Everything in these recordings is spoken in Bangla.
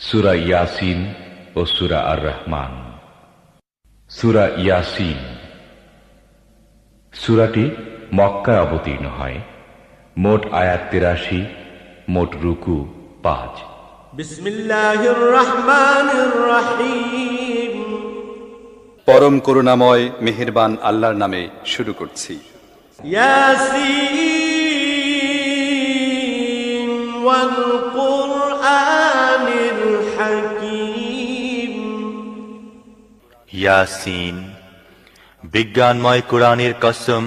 সূরা ইয়াসিন ও সূরা আর রহমান। সূরা ইয়াসিন সূরাটি মক্কায় অবতীর্ণ হয়। মোট আয়াত ৮৩, মোট রুকু ৫। বিসমিল্লাহির রহমানির রহিম। পরম করুণাময় মেহেরবান আল্লাহর নামে শুরু করছি। ইয়াসিন ওয়াল কুরআনিল হাকীম। ইয়াসিন, বিজ্ঞানময় কোরআনের কসম।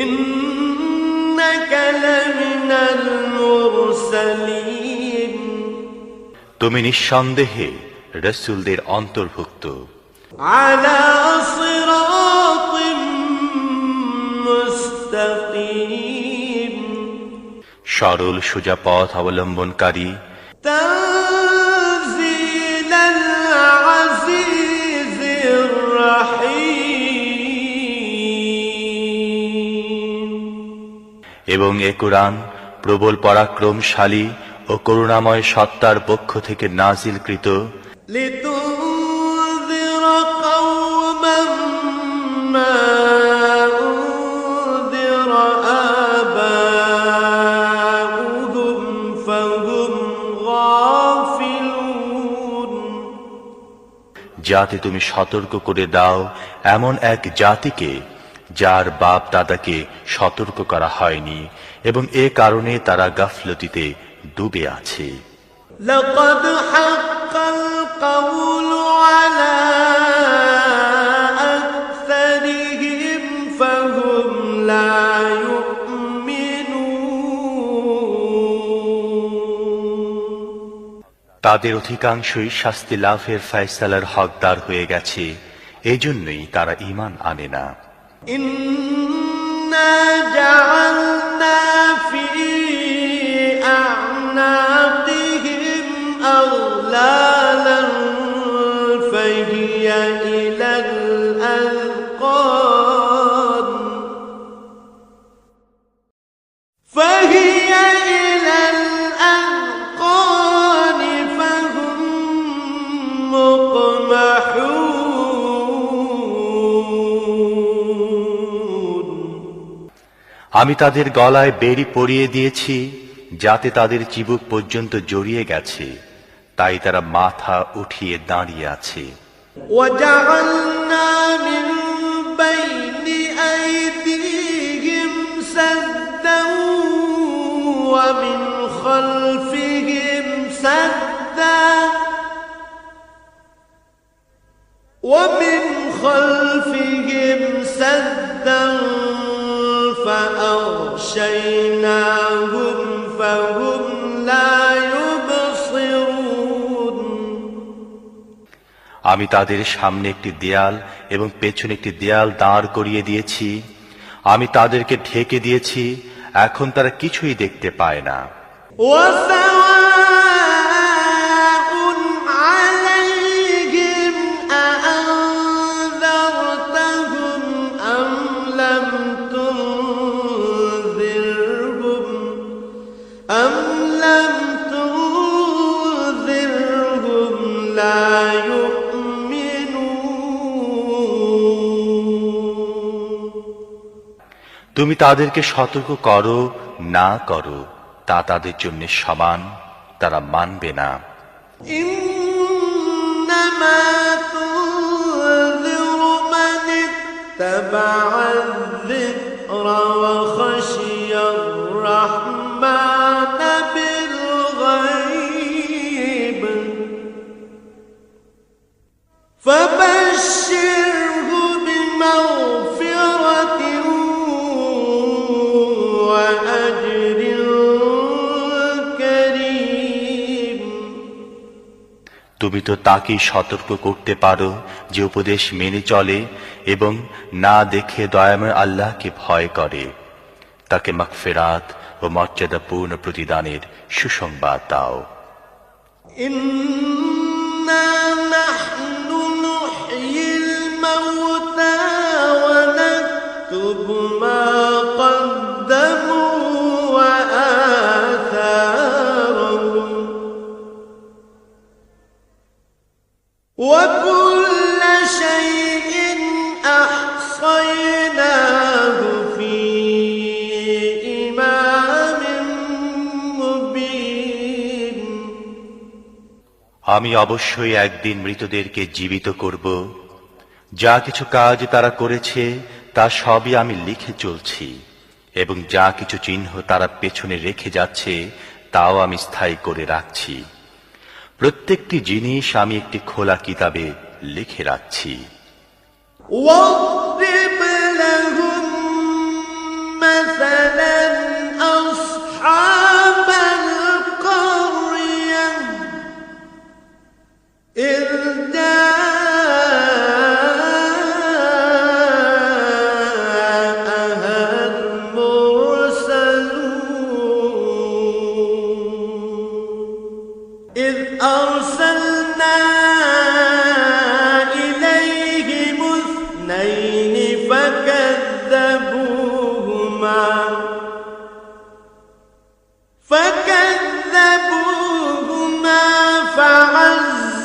ইন্নাকা লামিনাল মুরসালিন। তুমি নিঃসন্দেহে রাসূলদের অন্তর্ভুক্ত। আলা সিরাতিম মুস্তাকিম। সরল সোজা পথ অবলম্বনকারী। তানজিলাল আজিজির রাহিম। এবং এ কোরআন প্রবল পরাক্রমশালী ও করুণাময় সত্তার পক্ষ থেকে নাজিলকৃত। লিতুনযিরা কওমান মা উনযিরা আবাউহুম ফাহুম গাফিলুন। যাতে তুমি সতর্ক করে দাও এমন এক জাতিকে যার বাপ দাদাকে সতর্ক করা হয়নি, এবং এ কারণে তারা গাফলতিতে ডুবে আছে। লাকাদ হাক্কাল কাওলু আলা আকসারিহিম ফাহুম লা ইউমিনুন। তাদের অধিকাংশই শাস্তি লাভের ফয়সালার হকদার হয়ে গেছে, এজন্যই তারা ঈমান আনে না। ইন্না জাআলনা ফি আ'নাকিহিম আগলালান ফাহিয়া ইলাল আযকান ফাহিয়া ইলাল আযকান ফাহুম মুকমাহুন। আমি তাদের গলায় বেড়ি পরিয়ে দিয়েছি, যাতে তাদের চিবুক পর্যন্ত জড়িয়ে গেছে, তাই তারা মাথা উঠিয়ে দাঁড়িয়ে আছে। وجعلنا من بين أيديهم سدا ومن خلفهم سدا فأغشيناهم فهم لا يبصرون। আমি তাদের সামনে একটি দেয়াল এবং পেছনে একটি দেয়াল দাঁড় করিয়ে দিয়েছি। আমি তাদেরকে ঢেকে দিয়েছি, এখন তারা কিছুই দেখতে পায় না। وسواء عليهم أأنذرتهم أم لم تنذرهم لا يؤمنون। তুমি তাদেরকে সতর্ক করো না করো, তা তাদের জন্য সমান, তারা মানবে না। إنما تنذر من اتبع الذكر وخشي الرحمن بالغيب فبشره بمغفرة وأجر كريم। তুমি তো তাকেই সতর্ক করতে পারো যে উপদেশ মেনে চলে এবং না দেখে দয়াময় আল্লাহকে ভয় করে। তাকে মাগফিরাত ও মর্যাদাপূর্ণ প্রতিদানের সুসংবাদ দাও। إنا نحن نحيي الموتى ونكتب ما قدموا وآثارهم وكل شيء أحصيناه في إمام مبين আমি অবশ্যই একদিন মৃতদেরকে জীবিত করব। যা কিছু কাজ তারা করেছে তা সবই আমি লিখে চলছি, এবং যা কিছু চিহ্ন তারা পেছনে রেখে যাচ্ছে তাও আমি স্থায়ী করে রাখছি। প্রত্যেকটি জিনিস আমি একটি খোলা কিতাবে লিখে রাখছি। واضرب لهم مثلا أصحاب القرية إذ جاءها المرسلون إذ أرسلنا إليهم اثنين فكذبوهما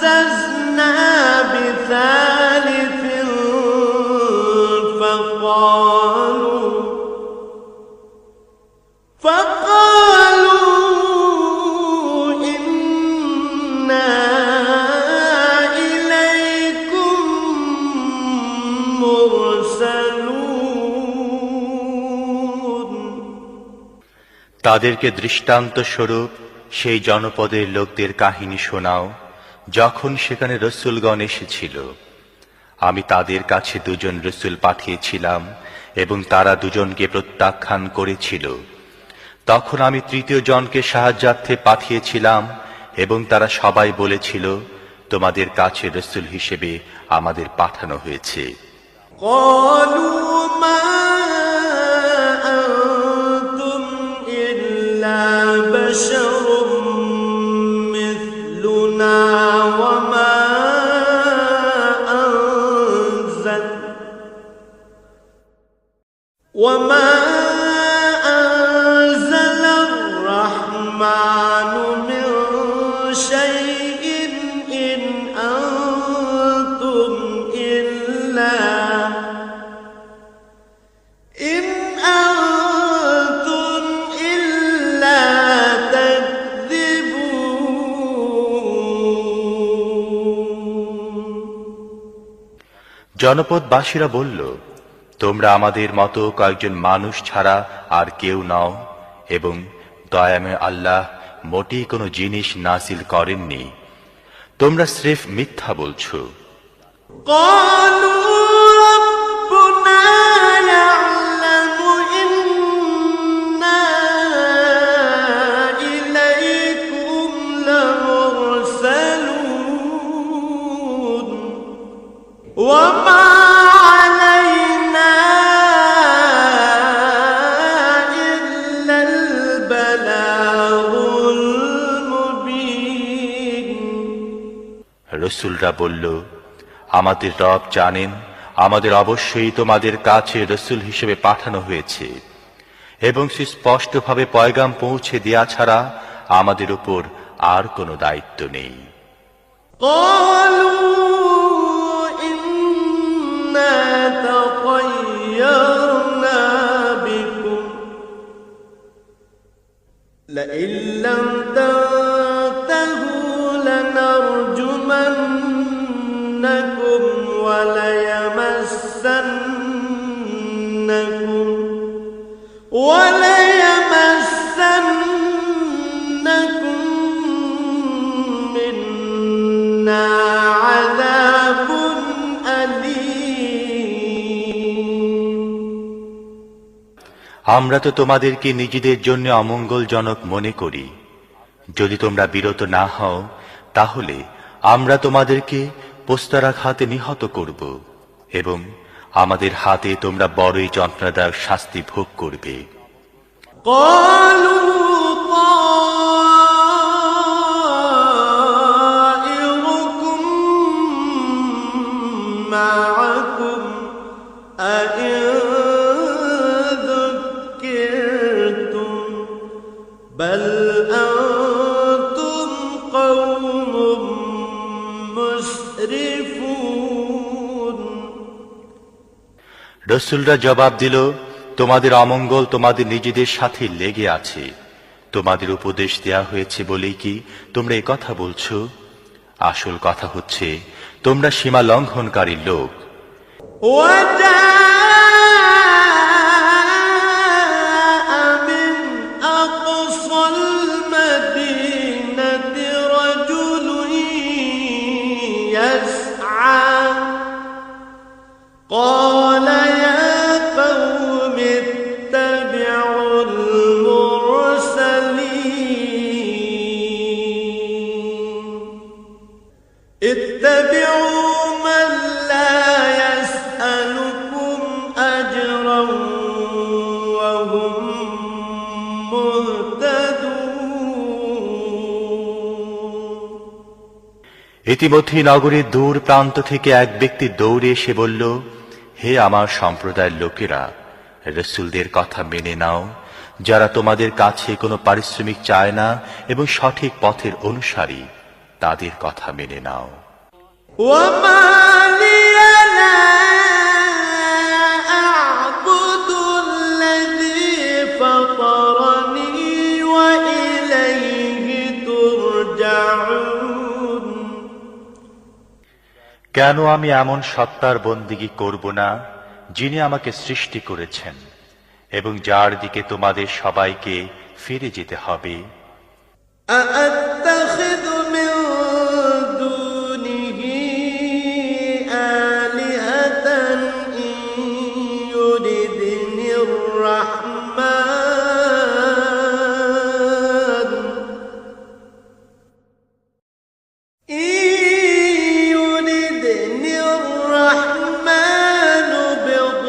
فعززنا بثالث فقالوا إنا إليكم مرسلون তাদেরকে দৃষ্টান্ত স্বরূপ সেই জনপদের লোকদের কাহিনী শোনাও, যখন সেখানে রসূলগণ এসেছিল। আমি তাদের কাছে দুজন রসূল পাঠিয়েছিলাম এবং তারা দুজনকে প্রত্যাখ্যান করেছিল। তখন আমি তৃতীয় জনকে সাহায্যার্থে পাঠিয়েছিলাম এবং তারা সবাই বলেছিল, তোমাদের কাছে রসূল হিসেবে আমাদের পাঠানো হয়েছে। قالوا ما أنتم إلا بشر مثلنا وما أنزل الرحمن من شيء إن أنتم إلا تكذبون জনপদবাসীরা বলল, তোমরা আমাদের মতো কয়েকজন মানুষ ছাড়া আর কেউ নও, এবং দয়াময় আল্লাহ মোটেই কোনো জিনিস নাযিল করেননি। তোমরা স্রেফ মিথ্যা বলছো। قالوا ربنا يعلم إنا إليكم لمرسلون وما علينا إلا البلاغ المبين রসূলরা বলল, আমাদের রব জানেন আমাদের অবশ্যই তোমাদের কাছে রসূল হিসেবে পাঠানো হয়েছে, এবং সুস্পষ্টভাবে পয়গাম পৌঁছে দেয়া ছাড়া আমাদের উপর আর কোনো দায়িত্ব নেই। قالوا إنا تطيرنا بكم لئن لم تنتهوا لنرجمنكم وليمسنكم منا عذاب أليم আমরা তো তোমাদেরকে নিজেদের জন্য অমঙ্গলজনক মনে করি। যদি তোমরা বিরত না হও তাহলে আমরা তোমাদেরকে পোস্তারাঘাতে নিহত করব, এবং আমাদের হাতে তোমরা বড়ই যন্ত্রণাদায়ক শাস্তি ভোগ করবে। قالوا طائركم معكم أئن ذكرتم بل أنتم قوم مسرفون مسرفون রসুলরা জবাব দিল, তোমাদের অমঙ্গল তোমাদের নিজেদের সাথে লেগে আছে। তোমাদের উপদেশ দেয়া হয়েছে বলেই কি তোমরা এই কথা বলছো? আসল কথা হচ্ছে তোমরা সীমা লঙ্ঘনকারী লোক। وجاء من أقصى المدينة رجل يسعى قال يا قوم اتبعوا المرسلين اتبعوا من لا يسألكم أجرا وهم مهتدون ইতিমধ্যে নগরীর দূর প্রান্ত থেকে এক ব্যক্তি দৌড়ে এসে বলল, হে আমার সম্প্রদায়ের লোকেরা, রসুলদের কথা মেনে নাও, যারা তোমাদের কাছে কোনো পারিশ্রমিক চায় না এবং সঠিক পথের অনুসারী, তাদের কথা মেনে নাও। وما لي لا أعبد الذي فطرني وإليه ترجعون কেন আমি এমন সত্তার বন্দিগি করব না যিনি আমাকে সৃষ্টি করেছেন এবং যার দিকে তোমাদের সবাইকে ফিরে যেতে হবে? أأتخذ من دونه آلهة إن يردني الرحمن بضر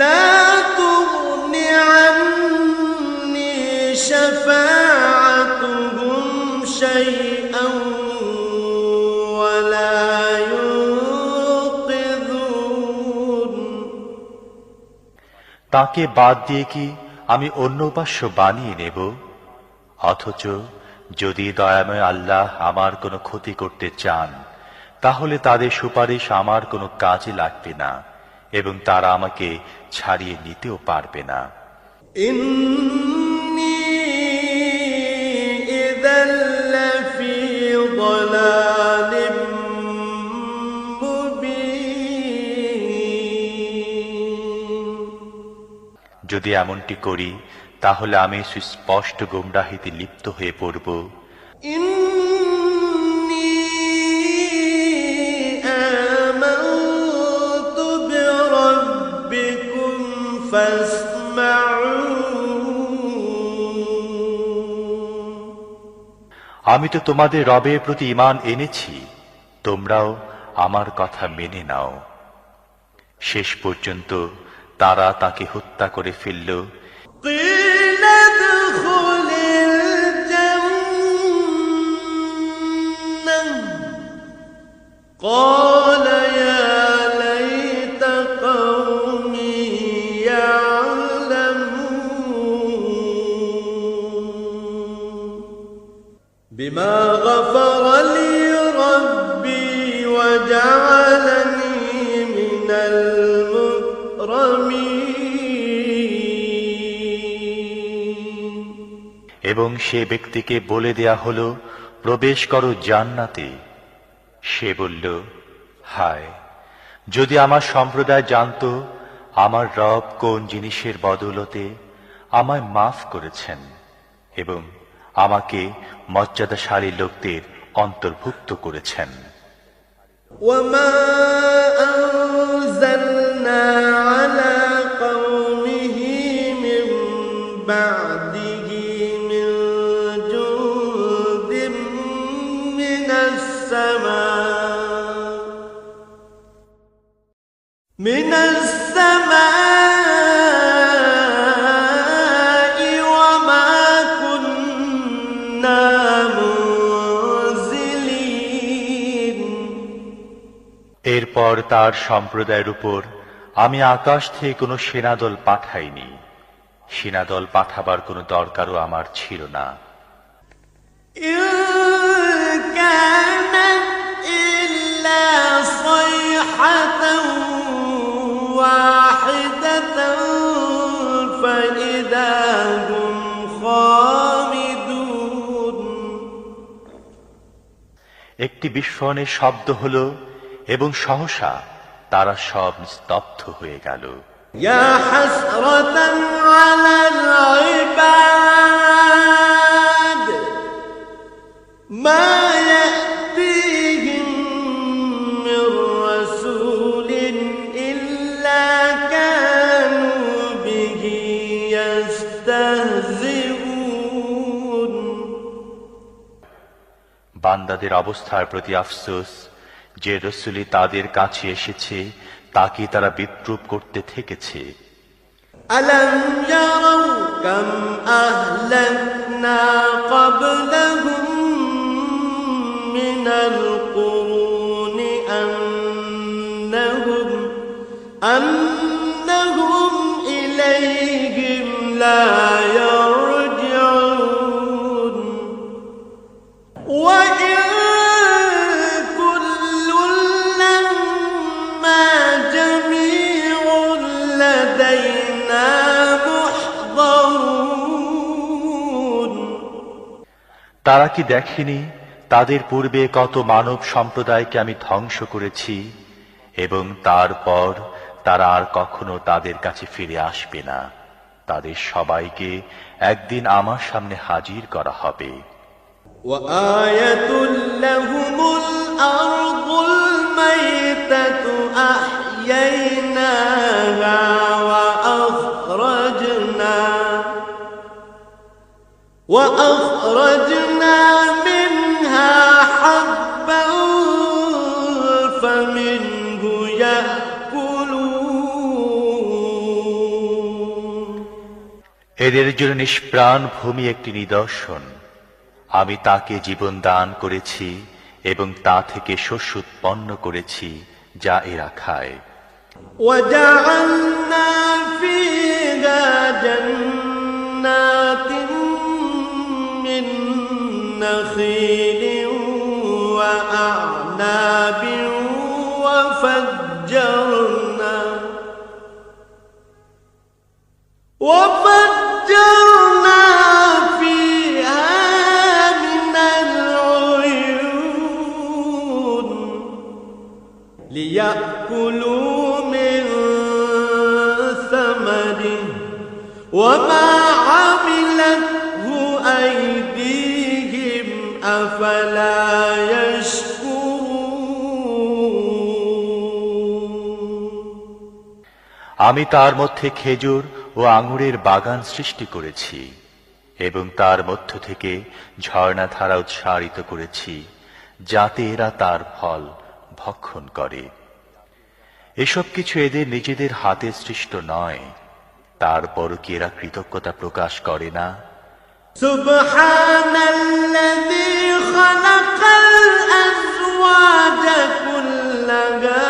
لا تغن عني شفاعتهم شيئا ولا ينقذون তাকে বাদ দিয়ে কি আমি অন্য উপাস্য বানিয়ে নেব? অথচ যদি দয়াময় আল্লাহ আমার কোনো ক্ষতি করতে চান, তাহলে তাদের সুপারিশ আমার কোনো কাজে লাগবে না এবং তারা আমাকে ছাড়িয়ে নিতেও পারবে না। إني إذا لفي ضلال مبين যদি এমনটি করি তাহলে আমি সুস্পষ্ট গুমরাহিতে লিপ্ত হয়ে পড়ব। إني آمنت بربكم فاسمعون আমি তো তোমাদের রবের প্রতি ঈমান এনেছি, তোমরাও আমার কথা মেনে নাও। শেষ পর্যন্ত তারা তাকে হত্যা করে ফেলল। قيل ادخل الجنة قال يا ليت قومي يعلمون بما غفر لي ربي وجعلني من المكرمين এবং সে ব্যক্তিকে বলে দেয়া হলো, প্রবেশ করো জান্নাতে। সে বলল, হায়, যদি আমার সম্প্রদায় জানতো আমার রব কোন জিনিসের বদৌলতে আমায় মাফ করেছেন এবং আমাকে মর্যাদাশালী লোকদের অন্তর্ভুক্ত করেছেন। وما أنزلنا على قومه من بعده من جند من السماء وما كنا منزلين এরপর তার সম্প্রদায়ের উপর আমি আকাশ থেকে কোনো সেনাদল পাঠাইনি, সেনাদল পাঠাবার কোনো দরকারও আমার ছিল না। إن كانت إلا صيحة واحدة فإذا هم خامدون। একটি বিস্ফোরণের শব্দ হলো এবং সহসা তারা সব স্তব্ধ হয়ে গেল। يا حسرة على العباد ما يأتيهم من رسول إلا كانوا به يستهزئون। বান্দাদের অবস্থার প্রতি আফসোস, যে রসূলই তাদের কাছে এসেছে তাকে তারা বিদ্রূপ করতে থেকেছে। ألم يروا كم أهلكنا قبلهم من القرون أنهم إليهم لا يرجعون وإن كل لما جميع لدينا محضرون। তারা কি দেখেনি তাদের পূর্বে কত মানব সম্প্রদায়কে আমি ধ্বংস করেছি এবং তারপর তারা আর কখনো তাদের কাছে ফিরে আসবে না। তাদের সবাইকে একদিন আমার সামনে হাজির করা হবে। وآية لهم الأرض الميتة أحييناها وأخرجنا منها حبا فمنه يأكلون। এদের জন্য নিষ্প্রাণ ভূমি একটি নিদর্শন। আমি তাকে জীবন দান করেছি এবং তা থেকে শস্য উৎপন্ন করেছি যা এরা খায়। وجعلنا فيها جنات من نخيل وأعناب وفجرنا فيها من العيون ليأكلوا من ثمره وما عملته أيديهم أفلا يشكرون। আমি তার মধ্যে খেজুর ও আঙুরের বাগান সৃষ্টি করেছি এবং তার মধ্য থেকে ঝর্ণাধারা উৎসারিত করেছি যাতে এরা তার ফল ভক্ষণ করে। এসব কিছু এদের নিজেদের হাতে সৃষ্ট নয়, তারপরও কি এরা কৃতজ্ঞতা প্রকাশ করে না? সুবহানাল্লাযী খালাকাল আযওয়াজা কুল্লাহা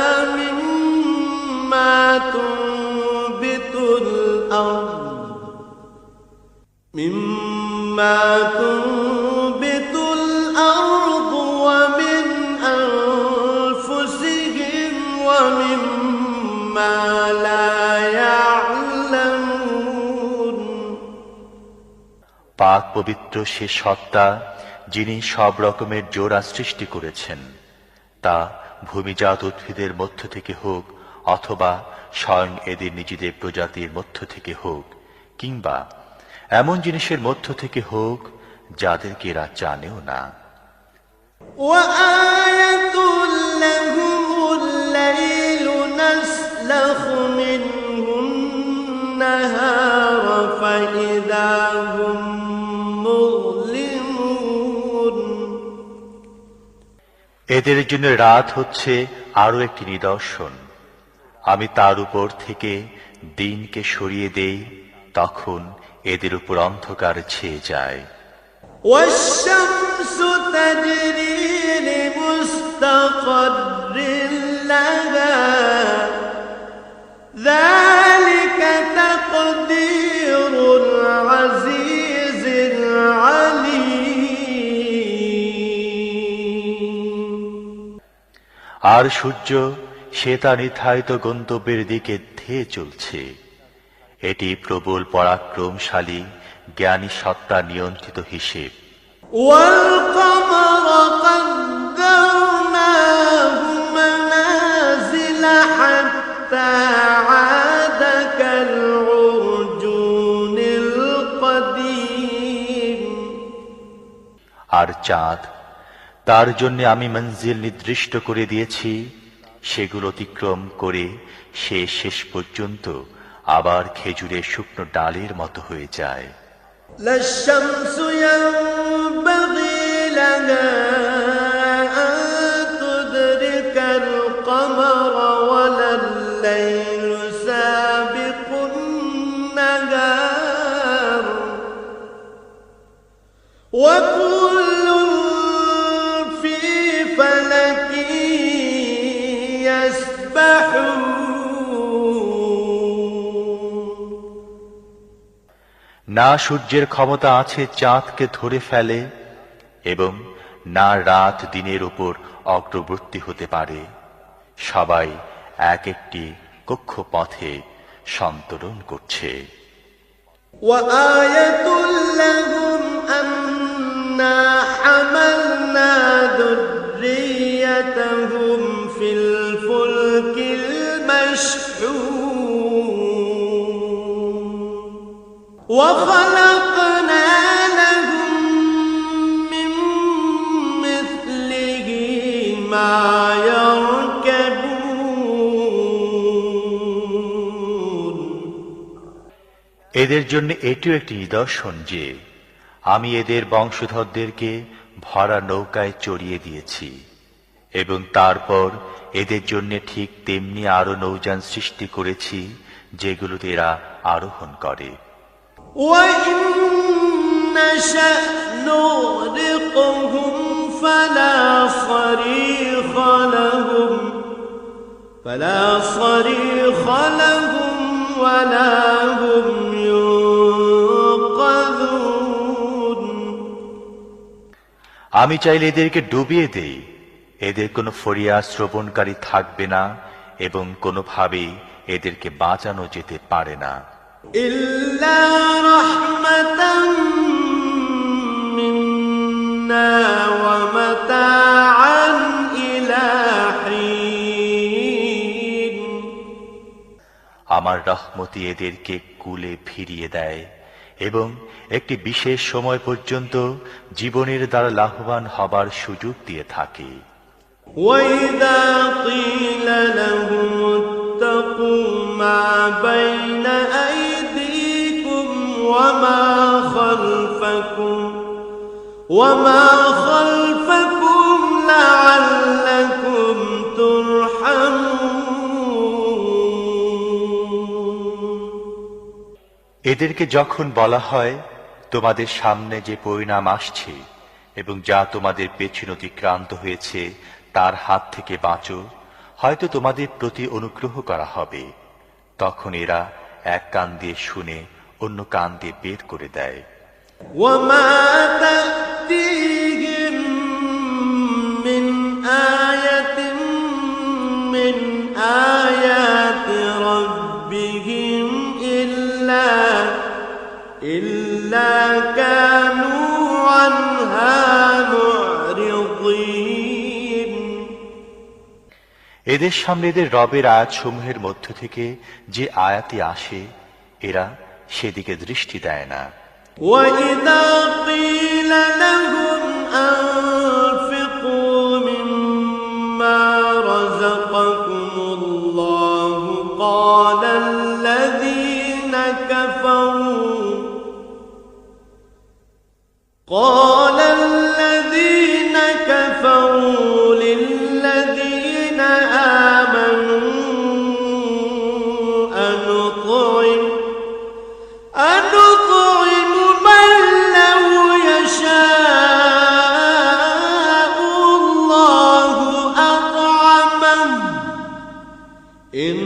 মিম্মা তুনবিতুল আরদ ওয়া মিন আনফুসিহিম ওয়া মিম্মা লা ইয়া'লামুন। পাক পবিত্র সে সত্তা যিনি সব রকমের জোড়া সৃষ্টি করেছেন, তা ভূমিজাত উদ্ভিদের মধ্য থেকে হোক অথবা স্বয়ং এদের নিজেদের প্রজাতির মধ্য থেকে হোক কিংবা এমন জিনিসের মধ্য থেকে হোক যাদেরকে এরা জানেও না। وآية لهم الليل نسلخ منه النهار فإذا هم مظلمون। এদের জন্য রাত হচ্ছে আরো একটি নিদর্শন। আমি তার উপর থেকে দিনকে সরিয়ে দেই, তখন এদের উপর অন্ধকার ছেয়ে যায়। والشمس تجري لمستقر لها ذلك تقدير العزيز العليم আর সূর্য সে তার নির্ধারিত গন্তব্যের দিকে ধেয়ে চলছে। এটি প্রবল পরাক্রমশালী জ্ঞানী সত্তা নিয়ন্ত্রিত হিসেব। والقمر قدرناه منازل حتى عاد كالعرجون القديم আর চাঁদ, তার জন্য আমি মঞ্জিল নির্দিষ্ট করে দিয়েছি, সেগুলো অতিক্রম করে সে শেষ পর্যন্ত আবার খেজুরের শুকনো ডালের মতো হয়ে যায়। لا الشمس ينبغي لها أن تدرك القمر ولا الليل سابق النهار وكل في فلك يسبحون না সূর্যের ক্ষমতা আছে চাঁদকে ধরে ফেলে এবং না রাত দিনের উপর অগ্রবর্তী হতে পারে। সবাই এক একটি কক্ষপথে সন্তরণ করছে। وآية لهم أنا حملنا ذريتهم في الفلك المشحون وخلقنا لهم من مثله ما يركبون এদের জন্য এটিও একটি নিদর্শন যে আমি এদের বংশধরদেরকে ভরা নৌকায় চড়িয়ে দিয়েছি এবং তারপর এদের জন্য ঠিক তেমনি আরো নৌযান সৃষ্টি করেছি যেগুলোতে এরা আরোহণ করে। وإن نشأ نغرقهم فلا صريخ لهم ولا هم ينقذون আমি চাইলে এদেরকে ডুবিয়ে দেই, এদের কোনো ফরিয়াদ শ্রবণকারী থাকবে না এবং কোনোভাবেই এদেরকে বাঁচানো যেতে পারে না। إلا رحمة منا ومتاعا إلى حين আমার রহমতি এদেরকে কুলে ফিরিয়ে দেয় এবং একটি বিশেষ সময় পর্যন্ত জীবনের দ্বারা লাভবান হবার সুযোগ দিয়ে থাকে। وإذا قيل لهم اتقوا ما بين أيديكم وما خلفكم لعلكم ترحمون এদেরকে যখন বলা হয় তোমাদের সামনে যে পরিণাম আসছে এবং যা তোমাদের পেছনে অতিক্রান্ত হয়েছে তার হাত থেকে বাঁচো, হয়তো তোমাদের প্রতি অনুগ্রহ করা হবে, তখন এরা এক কান দিয়ে শুনে অন্য কান দিয়ে বের করে দেয়। وما تأتيهم من آية من آيات ربهم إلا كانوا عنها معرضين এদের সামনে এদের রবের আয়াতসমূহের মধ্য থেকে যে আয়াতি আসে এরা সেদিকে দৃষ্টি দেয় না। وَإِذَا قِيلَ لَهُمْ أَنفِقُوا مِمَّا رَزَقَكُمُ اللَّهُ قَالَ الَّذِينَ كفروا للذين آمنوا أنطعم من لو يشاء الله أطعمه إن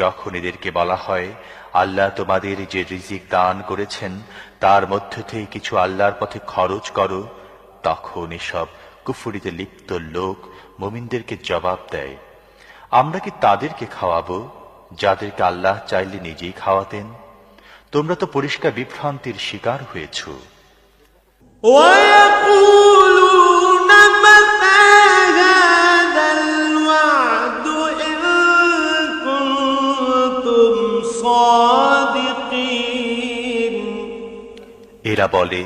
যখন এদেরকে বলা হয়, আল্লাহ তোমাদের যে রিজিক দান করেছেন তার মধ্য থেকে কিছু আল্লাহর পথে খরচ করো, তখন এসব কুফরিতে লিপ্ত লোক মুমিনদেরকে জবাব দেয়, আমরা কি তাদেরকে খাওয়াবো যাদেরকে আল্লাহ চাইলে নিজেই খাওয়াতেন? তোমরা তো পরিষ্কার বিভ্রান্তির শিকার হয়েছ। ويقولون متى هذا الوعد إن كنتم صادقين। এরা বলে,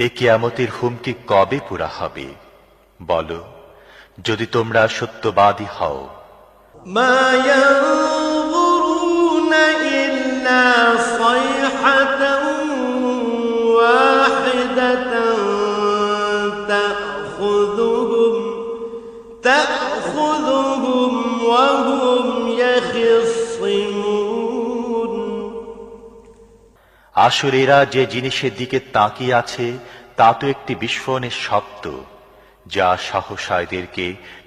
এ কিয়ামতের হুমকি কবে পুরা হবে? বলো, যদি তোমরা সত্যবাদী হও। ما ينظرون إلا صيحة واحدة تأخذهم وهم يخصمون। আসলে এরা যে জিনিসের দিকে তাকিয়ে আছে তা তো একটি বিস্ফোরণের শব্দ, যা সহসা এদেরকে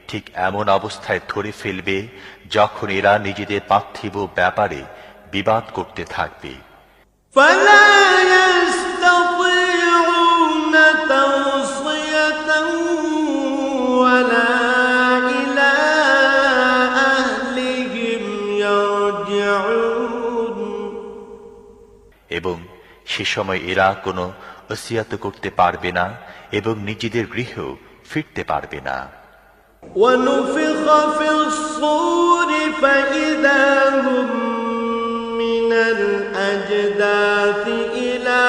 ঠিক এমন অবস্থায় ধরে ফেলবে যখন এরা নিজেদের পার্থিব ব্যাপারে বিবাদ করতে থাকবে। فلا يستطيعون توصية ولا إلى أهلهم يرجعون। এবং সে সময় এরা কোনো ওসিয়াত করতে পারবে না এবং নিজেদের গৃহেও ফিরতে পারবে না। ونفخ في الصور فإذا هم من الأجداث إلى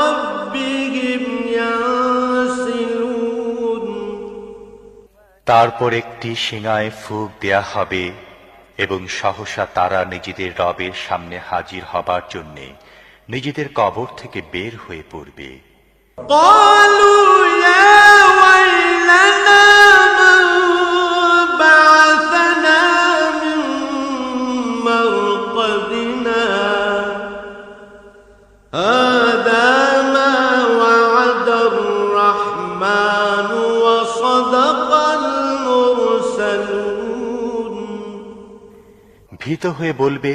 ربهم ينسلون। তারপর একটি শিঙায় ফুঁক দেয়া হবে এবং সহসা তারা নিজেদের রবের সামনে হাজির হবার জন্যে নিজেদের কবর থেকে বের হয়ে পড়বে। قالوا يا ويلنا من بعثنا من مرقدنا هذا ما وعد الرحمن وصدق المرسلون। ভীত হয়ে বলবে,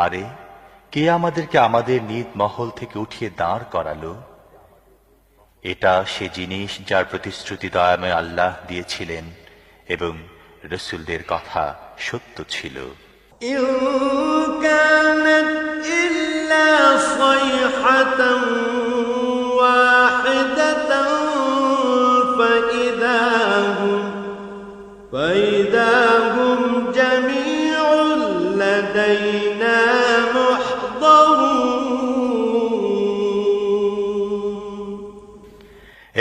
আরে কে আমাদেরকে আমাদের নিজ মহল থেকে উঠিয়ে দাঁড় করালো? এটা সে জিনিস যার প্রতিশ্রুতি দয়াময় আল্লাহ দিয়েছিলেন এবং রসুলদের কথা সত্য ছিল। إن كانت إلا صيحة واحدة فإذا هم جميع لدينا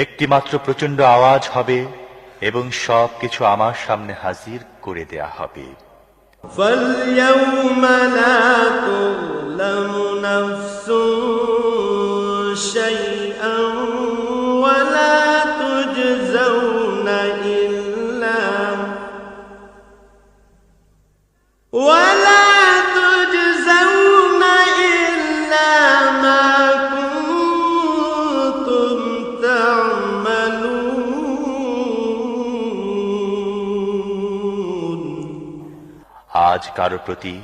একটি মাত্র প্রচন্ড আওয়াজ হবে এবং সব কিছু আমার সামনে হাজির করে দেয়া হবে। فاليوم لا تظلم نفس شيئا ولا تجزون إلا ما كنتم تعملون। আজ কারো প্রতি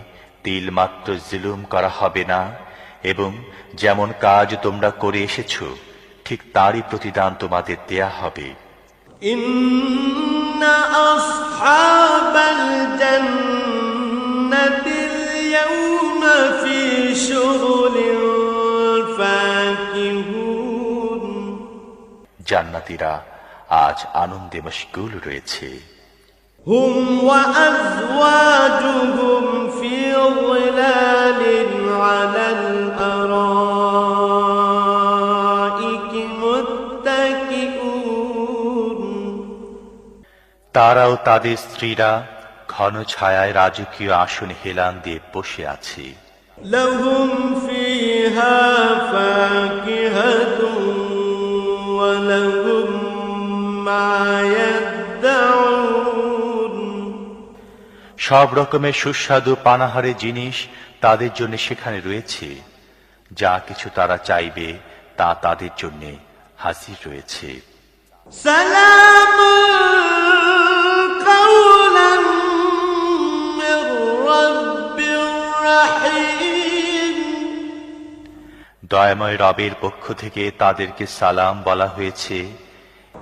তিল মাত্র জুলুম করা হবে না এবং যেমন কাজ তোমরা করে এসেছো ঠিক তারই প্রতিদান তোমাদের দেয়া হবে। إن أصحاب الجنة اليوم في شغل فاكهون। জান্নাতীরা আজ আনন্দে মশগুল রয়েছে। هم وأزواجهم في ظلال على الأرائك متكئون। তারাও তাদের স্ত্রীরা ঘন ছায়ায় রাজকীয় আসন হেলান দিয়ে বসে আছে। لهم فيها فاكهة ولهم ما يدعون। সব রকমের সুস্বাদু পানাহারের জিনিস তাদের জন্য সেখানে রয়েছে, যা কিছু তারা চাইবে তা তাদের জন্য হাজির রয়েছে। سلام قولا من رب দয়াময় রবের পক্ষ থেকে তাদেরকে সালাম বলা হয়েছে।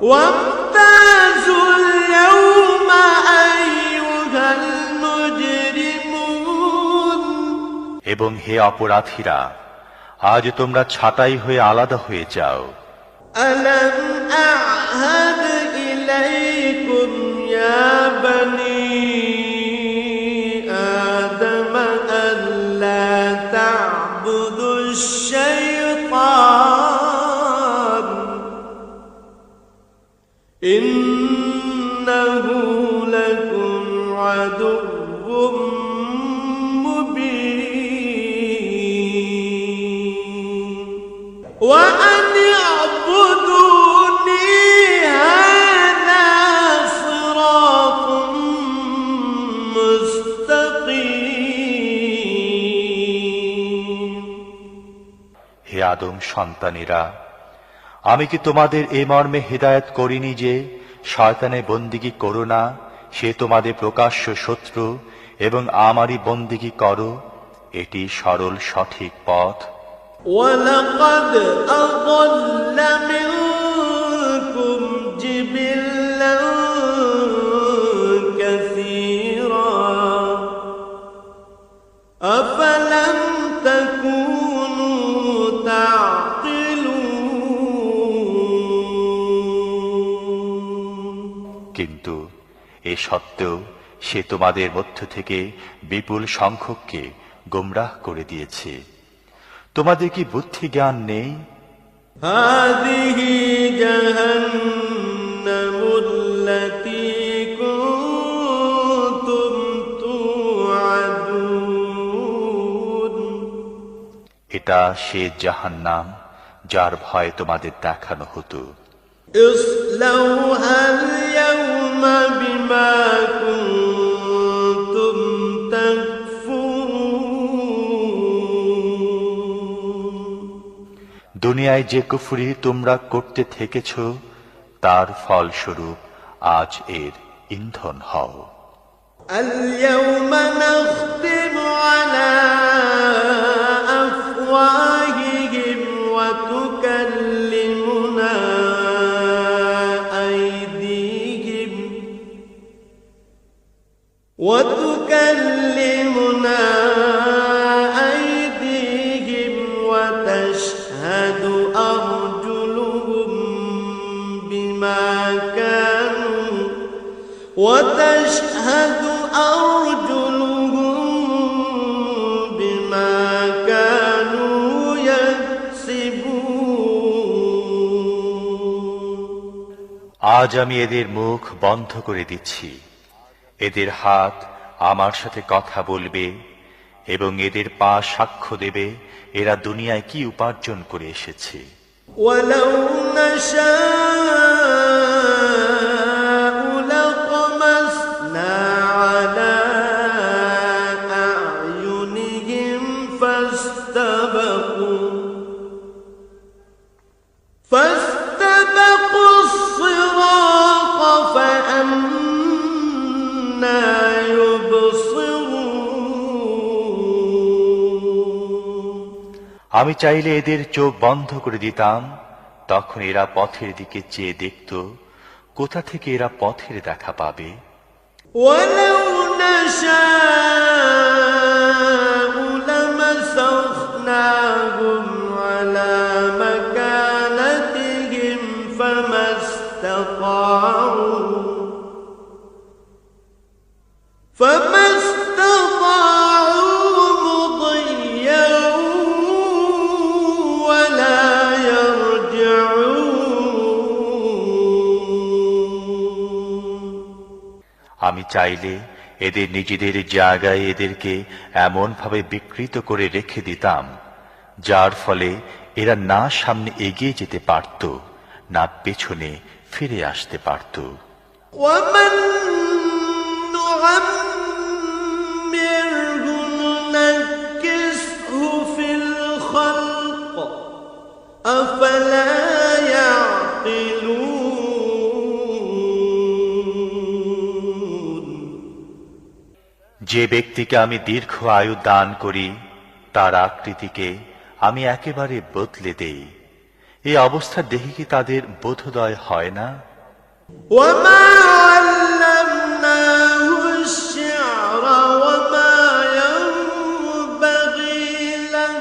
وامتازوا اليوم أيها المجرمون এবং হে অপরাধীরা, আজ তোমরা ছাঁটাই হয়ে আলাদা হয়ে যাও। ألم أعهد إليكم يا بني آدم ألا تعبدوا الشيطان إنه لكم عدو مبين وأن اعبدوني هذا صراط مستقيم হে আদম সন্তানেরা, আমি কি তোমাদের এ মর্মে হিদায়াত করিনি যে শয়তানের বন্দিগি করো না, সে তোমাদের প্রকাশ্য শত্রু, এবং আমারই বন্দিগি করো, এটি সরল সঠিক পথ। ولقد أضل منكم جبلا كثيرا أفلم تكونوا تعقلون কিন্তু এ সত্ত্বেও সে তোমাদের মধ্য থেকে বিপুল সংখ্যককে গোমরাহ করে দিয়েছে। তোমাদের কি বুদ্ধি জ্ঞান নেই? هذه جهنم التي كنتم توعدون এটা সে জাহান্নাম যার ভয় তোমাদের দেখানো হতো। اصلوها اليوم بما كنتم تكفرون দুনিয়ায় যে কুফরি তোমরা করতে থেকেছ, তার ফলস্বরূপ আজ এর ইন্ধন হও। اليوم نختم على أفواههم وتكلمنا أيديهم وتشهد أرجلهم بما كانوا يكسبون আজ আমি এদের মুখ বন্ধ করে দিচ্ছি, এদের হাত আমার সাথে কথা বলবে এবং এদের পা সাক্ষ্য দেবে এরা দুনিয়ায় কি উপার্জন করে এসেছে। ولو نشاء لطمسنا على أعينهم فاستبقوا الصراط فأنى يبصرون আমি চাইলে এদের চোখ বন্ধ করে দিতাম, তখন এরা পথের দিকে চেয়ে দেখত, কোথা থেকে এরা পথের দেখা পাবে। ولو نشاء لمسخناهم على مكانتهم فما استطاعوا مضيا ولا يرجعون আমি চাইলে এদের নিজেদের জায়গায় এদেরকে এমন ভাবে বিকৃত করে রেখে দিতাম, যার ফলে এরা না সামনে এগিয়ে যেতে পারত, না পেছনে ফিরে আসতে পারত। ومن نعمره ننكسه في الخلق أفلا يعقلون যে ব্যক্তিকে আমি দীর্ঘ আয়ু দান করি, তার আকৃতিকে আমি একেবারে বদলে দেই। এই অবস্থা দেখে কি তাদের বোধোদয় হয় না? وما علمناه الشعر وما ينبغي له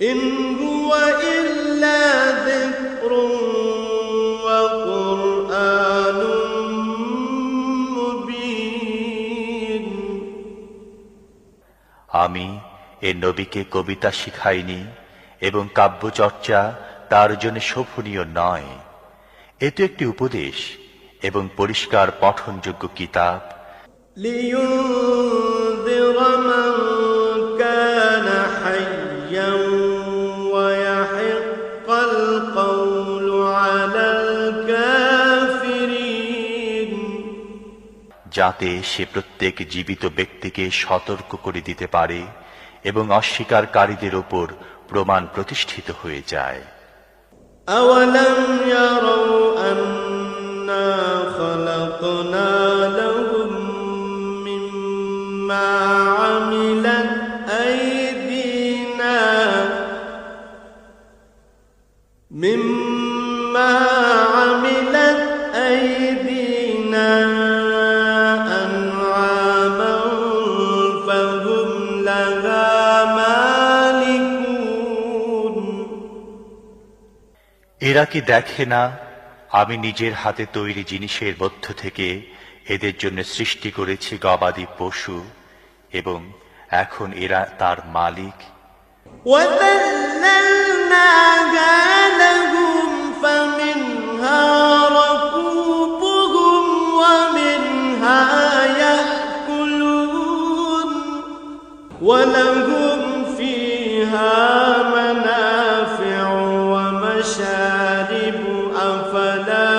إن هو إلا ذكر وقرآن مبين আমি এ নবীকে কবিতা শিখাইনি এবং কাব্যচর্চা তার জন্য শোভনীয় নয়। এ তো একটি উপদেশ এবং পরিষ্কার পঠনযোগ্য কিতাব। لينذر من كان حيا ويحق القول على الكافرين যাতে সে প্রত্যেক জীবিত ব্যক্তিকে সতর্ক করে দিতে পারে এবং অস্বীকারীদের উপর প্রমাণ প্রতিষ্ঠিত হয়ে যায়। أولم يروا أنا خلقنا لهم مما عملت أيدينا أنعاما فهم لها مالكون এরা কি দেখে না আমি নিজের হাতে তৈরি জিনিসের মধ্য থেকে এদের জন্য সৃষ্টি করেছি গবাদি পশু এবং এখন এরা তার মালিক। وذللناها لهم فمنها ركوبهم ومنها يأكلون ولهم فيها منافع ومشارب أفلا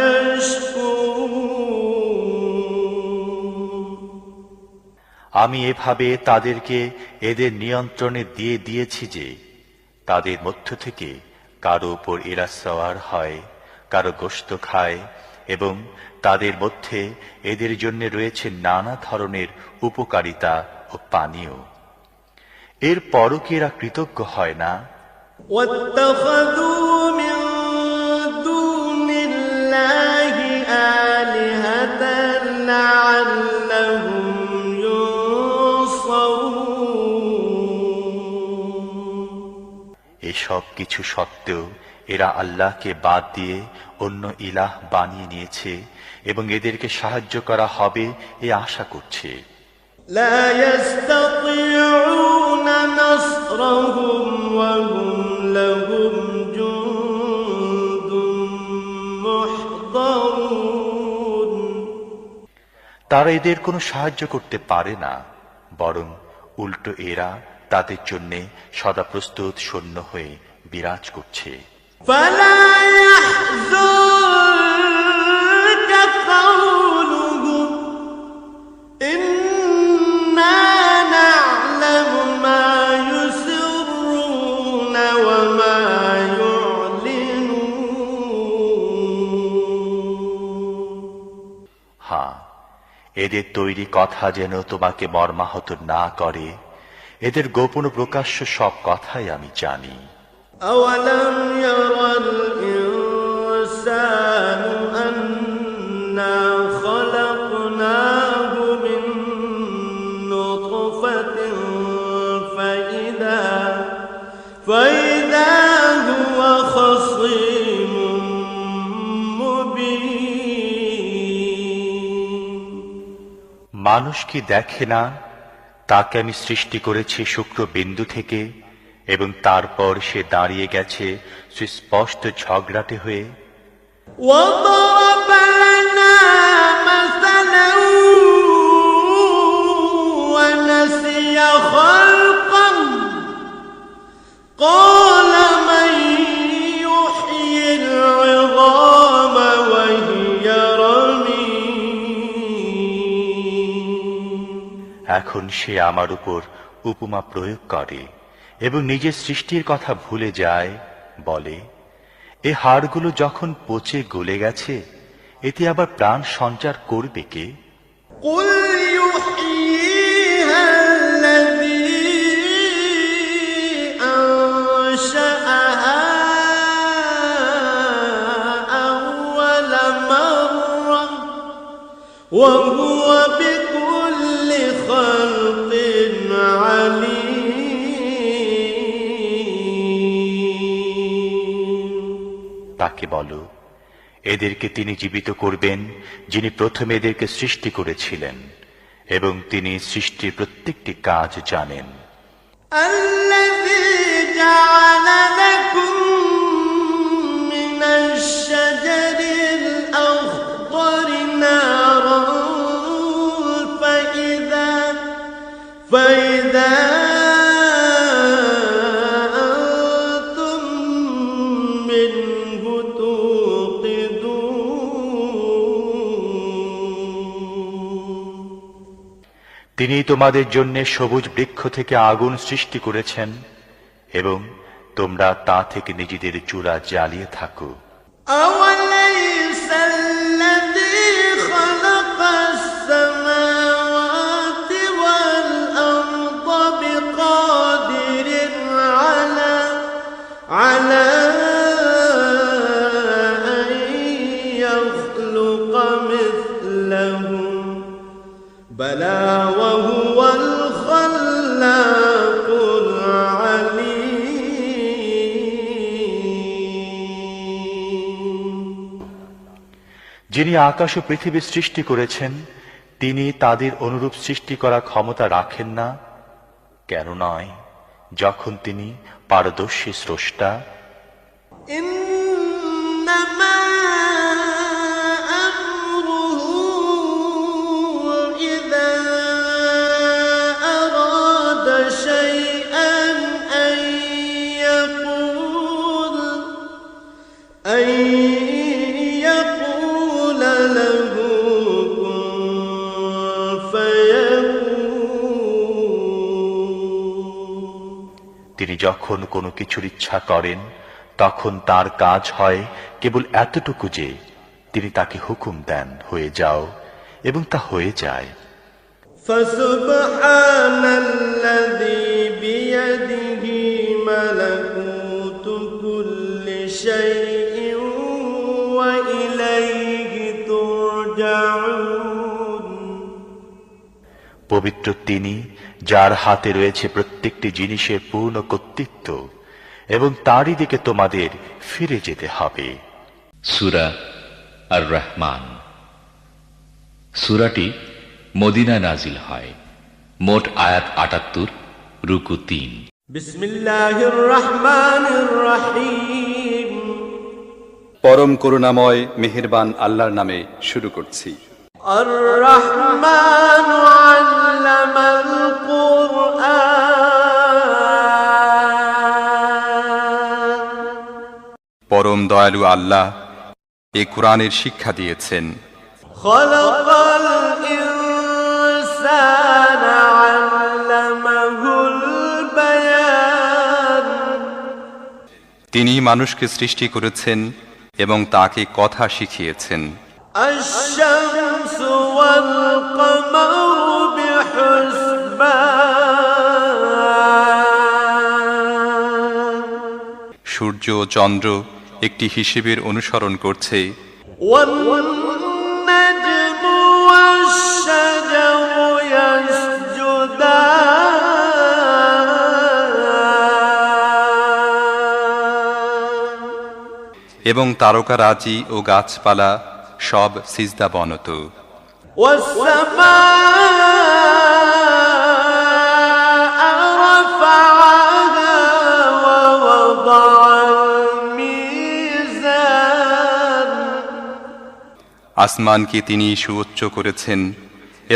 يشكرون আমি এভাবে তাদেরকে এদের নিয়ন্ত্রণে দিয়ে দিয়েছি যে তাদের মধ্য থেকে কারো উপর এরা সওয়ার হয়, কারো গোশত খায় এবং তাদের মধ্যে এদের জন্য রয়েছে নানা ধরনের উপকারিতা ও পানীয়। এর পরও কি এরা কৃতজ্ঞ হয় না? واتخذوا من دون الله آلهة لعلهم এসব কিছু সত্ত্বেও এরা আল্লাহকে বাদ দিয়ে অন্য ইলাহ বানিয়ে নিয়েছে এবং এদেরকে সাহায্য করা হবে এ আশা করছে। لا يستطيعون نصرهم وهم لهم جند محضرون তারা এদের কোনো সাহায্য করতে পারে না, বরং উল্টো এরা তাদের জন্য সদা প্রস্তুত সৈন্য হয়ে বিরাজ করছে। فلا يحزنك قولهم إنا نعلم ما يسرون وما يعلنون হ্যাঁ, এদের তৈরি কথা যেন তোমাকে মর্মাহত না করে। এদের গোপন প্রকাশ্য সব কথাই আমি জানি। أولم ير الإنسان أنا خلقناه من نطفة فإذا هو خصيم مبين মানুষ কি দেখে না তাকে আমি সৃষ্টি করেছি শুক্র বিন্দু থেকে এবং তারপর সে দাঁড়িয়ে গেছে সুস্পষ্ট ঝগড়াটে হয়ে। وضرب لنا مثلا ونسي خلقا قال من يحيي العظام وهي رميم এখন সে আমার উপর উপমা প্রয়োগ করে এবং নিজের সৃষ্টির কথা ভুলে যায়, বলে এ হাড়গুলো যখন পচে গলে গেছে এতে আবার প্রাণ সঞ্চার করবে কে? قل يحييها الذي وهو بكل خلق عليم তাকে বলো, এদেরকে তিনি জীবিত করবেন যিনি প্রথমে এদেরকে সৃষ্টি করেছিলেন, এবং তিনি সৃষ্টির প্রত্যেকটি কাজ জানেন। الذي جعل لكم من الشجر الأخضر نارا فإذا أنتم منه توقدون তিনি তোমাদের জন্য সবুজ বৃক্ষ থেকে আগুন সৃষ্টি করেছেন, এবং তোমরা তা থেকে নিজেদের চুলা জ্বালিয়ে থাকো। أوليس الذي خلق السماوات والأرض بقادر على أن يخلق مثلهم بلى وهو الخلاق العليم যিনি আকাশ ও পৃথিবী সৃষ্টি করেছেন, তিনি তাদের অনুরূপ সৃষ্টি করার ক্ষমতা রাখেন না? কেন নয়, যখন তিনি পারদর্শী স্রষ্টা। إنما أمره إذا أراد شيئا أن يقول له كن فيكون তিনি যখন কোনো কিছুর ইচ্ছা করেন, তখন তার কাজ হয় কেবল এতটুকু যে তিনি তাকে হুকুম দেন, হয়ে যাও, এবং তা হয়ে যায়। فسبحان الذي بيده ملكوت كل شيء وإليه ترجعون পবিত্র তিনি, যার হাতে রয়েছে প্রত্যেকটি জিনিসের পূর্ণ কর্তৃত্ব, এবং তারই দিকে তোমাদের ফিরে যেতে হবে। সূরা আর রহমান। সূরাটি মদিনায় নাজিল হয়। মোট আয়াত ৭৮, রুকু ৩। বিসমিল্লাহির রহমানির রহিম। পরম করুণাময় মেহেরবান আল্লাহর নামে শুরু করছি। আর রহমান আল্লামাল কুরআন। পরম দয়ালু আল্লাহ এই কোরআনের শিক্ষা দিয়েছেন। খলাকাল ইনসানা আল্লামাহুল বায়ান। তিনি মানুষকে সৃষ্টি করেছেন এবং তাকে কথা শিখিয়েছেন। আশ-শামসু ওয়াল কমারু বিহুসবান। সূর্য ও চন্দ্র একটি হিসেবের অনুসরণ করছে। ওয়ান-নাজমু ওয়াশ-শাজারু ইয়াসজুদান। এবং তারকারাজি ও গাছপালা সব সিজদাবনত। ওয়াস-সামাআ রাফা'আহা ওয়া ওয়াদা'আল মিজান। আসমানকে তিনি সুউচ্চ করেছেন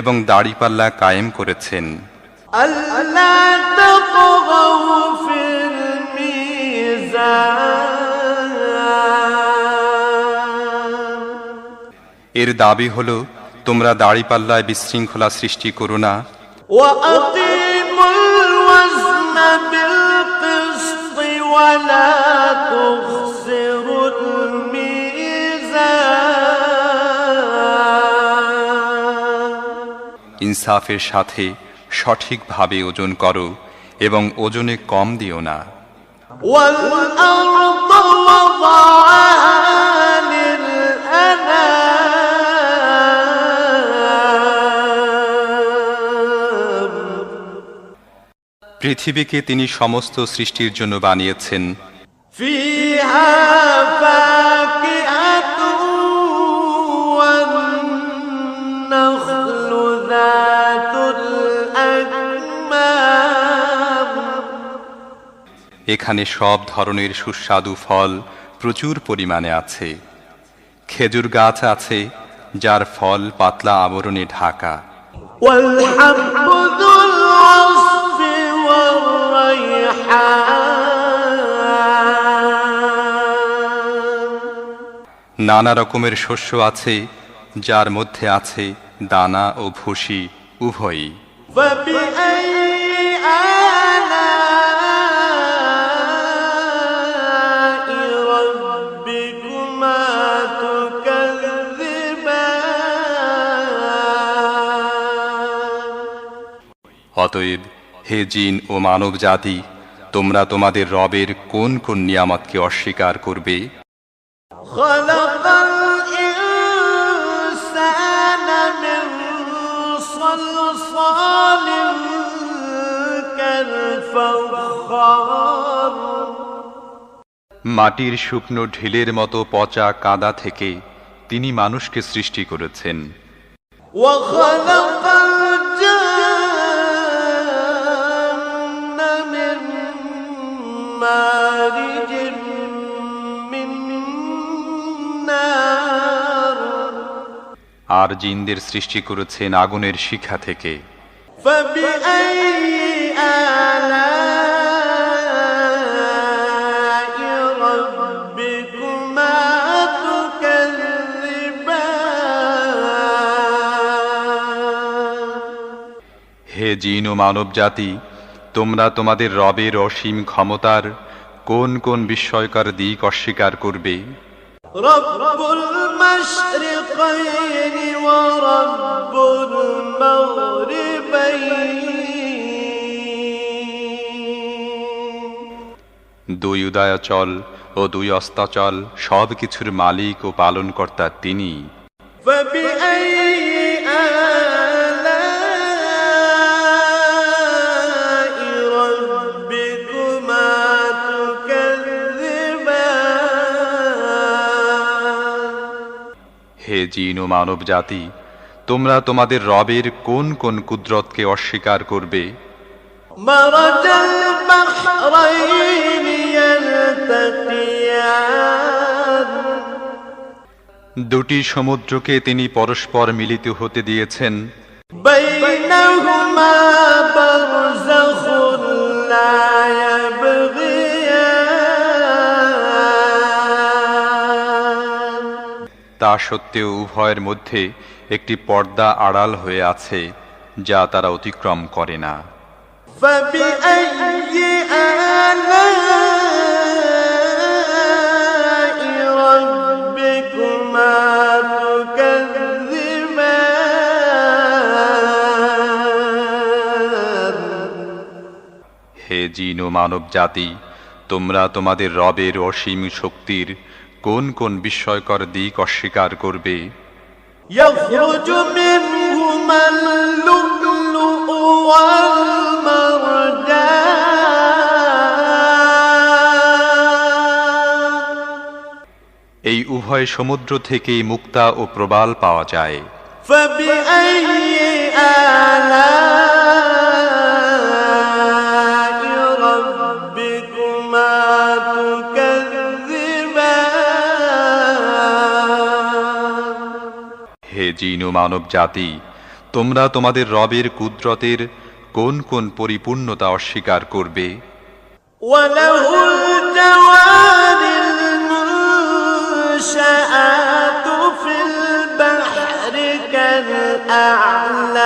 এবং দাড়িপাল্লা কায়েম করেছেন। আল্লা তাতগাউ ফিল মিজান। এর দাবি হল, তোমরা দাড়িপাল্লায় বিশৃঙ্খলা সৃষ্টি করো না। ওয়াকিমুল ওয়াজনা বিল কিসতি ওয়া লা তুখসিরুল মিজান। ইনসাফের সাথে সঠিকভাবে ওজন করো এবং ওজনে কম দিও না। ওয়াল আরদ ওয়াদা'আহা লিল আনাম। পৃথিবীকে তিনি সমস্ত সৃষ্টির জন্য বানিয়েছেন। فيها فاكهة والنخل ذات الأكمام এখানে সব ধরনের সুস্বাদু ফল প্রচুর পরিমাণে আছে। খেজুর গাছ আছে যার ফল পাতলা আবরণে ঢাকা। والحب ذو العصف والريحان নানা রকমের শস্য আছে যার মধ্যে আছে দানা ও ভুসি উভয়ই। فبأي آلاء ربكما تكذبان অতএব হে জিন ও মানব জাতি, তোমরা তোমাদের রবের কোন কোন নিয়ামতকে অস্বীকার করবে? خلق الإنسان من صلصال كالفخار মাটির শুকনো ঢিলের মতো পচা কাদা থেকে তিনি মানুষকে সৃষ্টি করেছেন। وخلق الجن من مارج من نار আর জিনদের সৃষ্টি করেছেন আগুনের শিখা থেকে। فبأي آلاء ربكما تكذبان হে জিন ও মানব জাতি, তোমরা তোমাদের রবের অসীম ক্ষমতার কোন কোন বিস্ময়কর দিক অস্বীকার করবে? رب المشرقين ورب المغربين দুই উদয়াচল ও দুই অস্তাচল সব কিছুর মালিক ও পালনকর্তা তিনি। فبأي آلاء ربكما تكذبان হে জিন ও মানব জাতি, তোমরা তোমাদের রবের কোন কোন কুদরতকে অস্বীকার করবে? مرج البحرين يلتقيان দুটি সমুদ্রকে তিনি পরস্পর মিলিত হতে দিয়েছেন। بينهما برزخ لا يبغيان তা সত্ত্বেও উভয়ের মধ্যে একটি পর্দা আড়াল হয়ে আছে যা তারা অতিক্রম করে না। فبأي آلاء ربكما تكذبان হে জিন ও মানব জাতি, তোমরা তোমাদের রবের অসীম শক্তির কোন কোন বিস্ময়কর দিক অস্বীকার করবে? يخرج منهما اللؤلؤ والمرجان এই উভয় সমুদ্র থেকেই মুক্তা ও প্রবাল পাওয়া যায়। فبأي آلاء ربكما تكذبان হে জিন ও মানব জাতি, তোমরা তোমাদের রবের কুদরতের কোন কোন পরিপূর্ণতা অস্বীকার করবে? وله الجوار المنشآت في البحر كالأعلام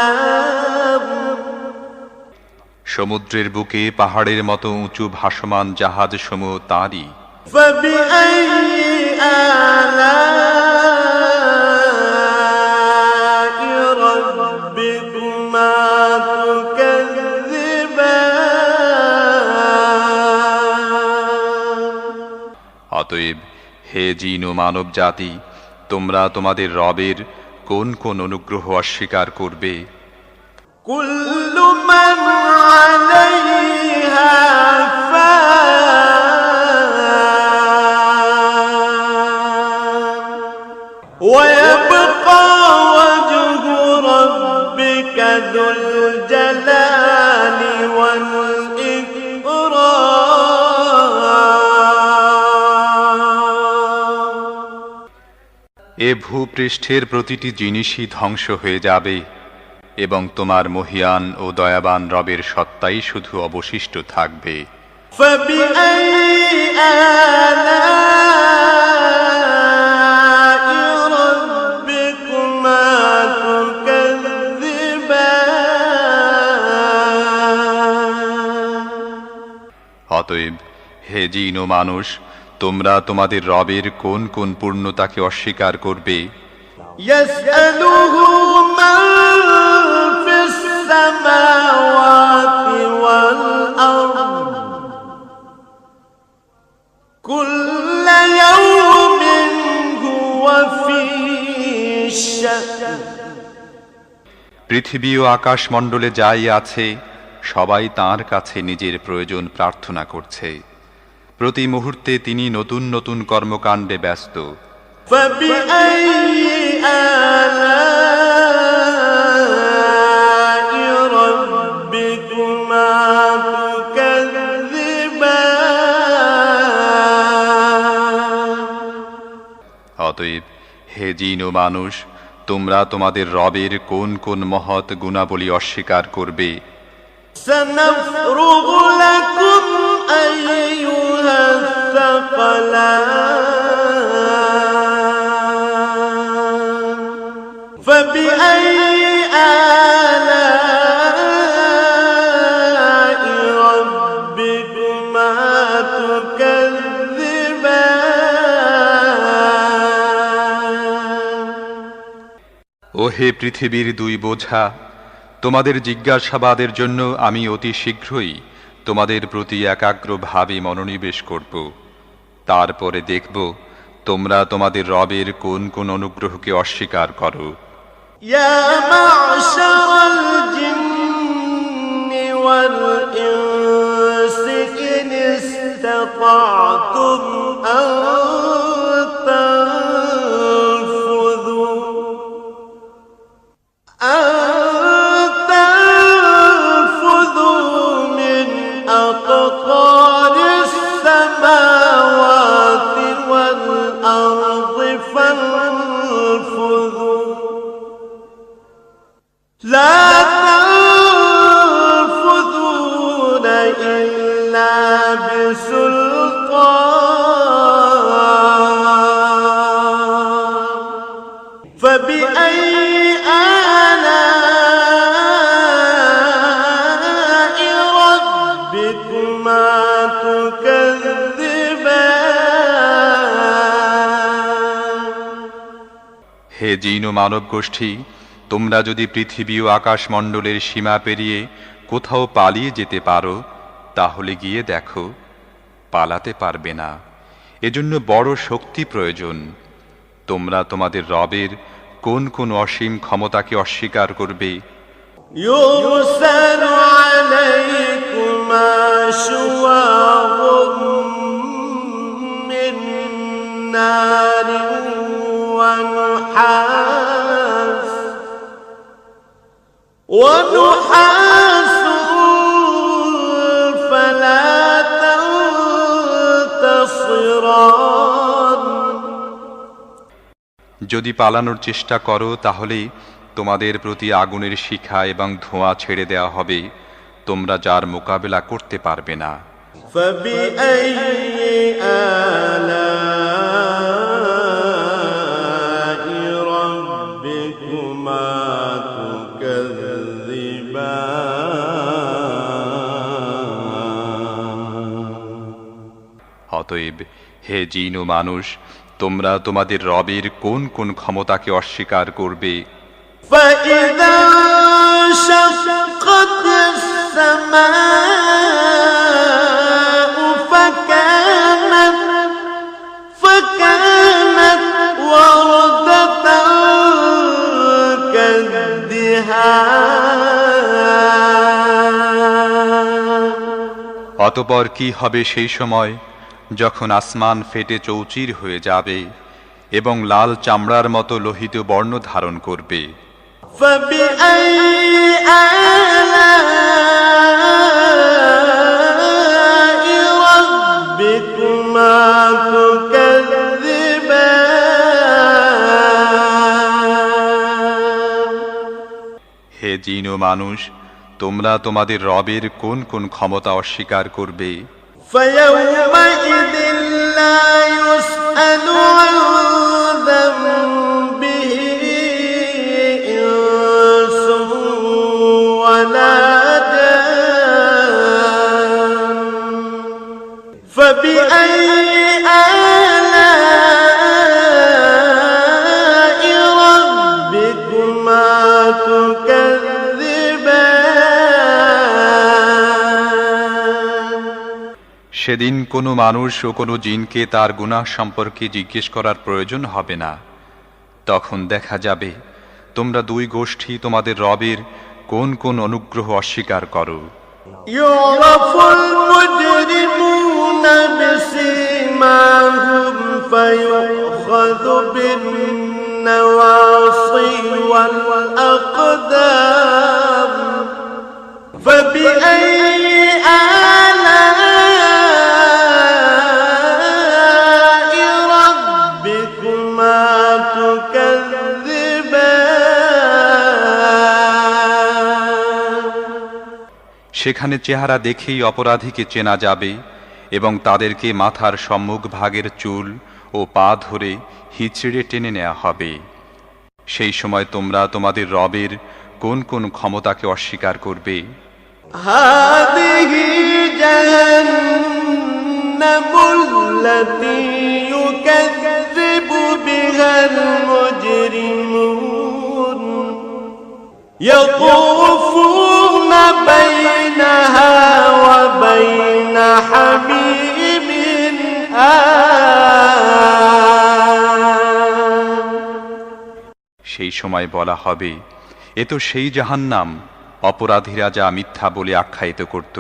সমুদ্রের বুকে পাহাড়ের মতো উঁচু ভাসমান জাহাজ সমূহ তাঁরই। فبأي آلاء ربكما تكذبان অতএব হে জিন ও মানব জাতি, তোমরা তোমাদের রবের কোন কোন অনুগ্রহ অস্বীকার করবে? كل من عليها এ ভূপৃষ্ঠের প্রতিটি জিনিসই ধ্বংস হয়ে যাবে এবং তোমার মহিয়ান ও দয়াবান রবের সত্তাই শুধু অবশিষ্ট থাকবে। فبأي آلاء ربكما تكذبان অতএব হে জিন ও মানুষ, তোমরা তোমাদের রবের কোন কোন পূর্ণতাকে অস্বীকার করবে? يسأله من في السماوات والأرض كل يوم هو في شأن পৃথিবী ও আকাশমণ্ডলে যাই আছে সবাই তাঁর কাছে নিজের প্রয়োজন প্রার্থনা করছে। প্রতি মুহূর্তে তিনি নতুন নতুন কর্মকাণ্ডে ব্যস্ত। فبأي آلاء ربكما تكذبان অতএব হে জিন ও মানুষ, তোমরা তোমাদের রবের কোন কোন মহৎ গুণাবলী অস্বীকার করবে? سنفرغ لكم أيها الثقلان فبأي آلاء ربكما تكذبان ও হে পৃথিবীর দুই বোঝা, তোমাদের জিজ্ঞাসাবাদের জন্য আমি অতি শীঘ্রই তোমাদের প্রতি একাগ্রভাবে মনোনিবেশ করব। তারপরে দেখব তোমরা তোমাদের রবের কোন কোন অনুগ্রহকে অস্বীকার করো। يا معشر الجن والإنس إن استطعتم أن تنفذوا من أقطار السماوات والأرض فانفذوا لا تنفذون إلا بسلطان فبأي آلاء ربكما تكذبان হে জিন ও মানব গোষ্ঠী, তোমরা যদি পৃথিবী ও আকাশমণ্ডলের সীমা পেরিয়ে কোথাও পালিয়ে যেতে পারো তাহলে গিয়ে দেখো, পালাতে পারবে না। এজন্য বড় শক্তি প্রয়োজন। তোমরা তোমাদের রবের কোন কোন অসীম ক্ষমতাকে অস্বীকার করবে? يرسل عليكما شواظ من نار ونحاس فلا تنتصران যদি পালানোর চেষ্টা করো তাহলে তোমাদের প্রতি আগুনের শিখা এবং ধোঁয়া ছেড়ে দেওয়া হবে, তোমরা যার মোকাবেলা করতে পারবে না। فبأي آلاء ربكما تكذبان অতএব হে জিন ও মানুষ, তোমরা তোমাদের রবের কোন কোন ক্ষমতাকে অস্বীকার করবে? فإذا انشقت السماء فكانت وردة كالدهان অতঃপর কি হবে সেই সময় যখন আসমান ফেটে চৌচির হয়ে যাবে এবং লাল চামড়ার মতো লোহিত বর্ণ ধারণ করবে? فبأي آلاء ربكما تكذبان জিন ও মানুষ, তোমরা তোমাদের রবের কোন কোন ক্ষমতা অস্বীকার করবে? فيومئذ لا يسأل عن ذنبه إنس ولا جان فبأي آلاء ربكما تكذبان সেদিন কোনো মানুষ ও কোনো জিনকে তার গুনাহ সম্পর্কে জিজ্ঞেস করার প্রয়োজন হবে না। তখন দেখা যাবে তোমরা দুই গোষ্ঠী তোমাদের রবের কোন কোন অনুগ্রহ অস্বীকার করো। يعرف المجرمون بسيماهم فيؤخذ بالنواصي والأقدام فبأي آلاء ربكما تكذبان সেখানে চেহারা দেখেই অপরাধীকে চেনা যাবে এবং তাদেরকে মাথার সম্মুখ ভাগের চুল ও পা ধরে হিচড়ে টেনে নেওয়া হবে। সেই সময় তোমরা তোমাদের রবের কোন কোন ক্ষমতাকে অস্বীকার করবে? هذه جهنم التي يكذب بها المجرمون يطوفون بينها وبين حميم آن সেই সময় বলা হবে, এ তো সেই জাহান্নাম অপরাধীরা যা মিথ্যা বলে আখ্যায়িত করত।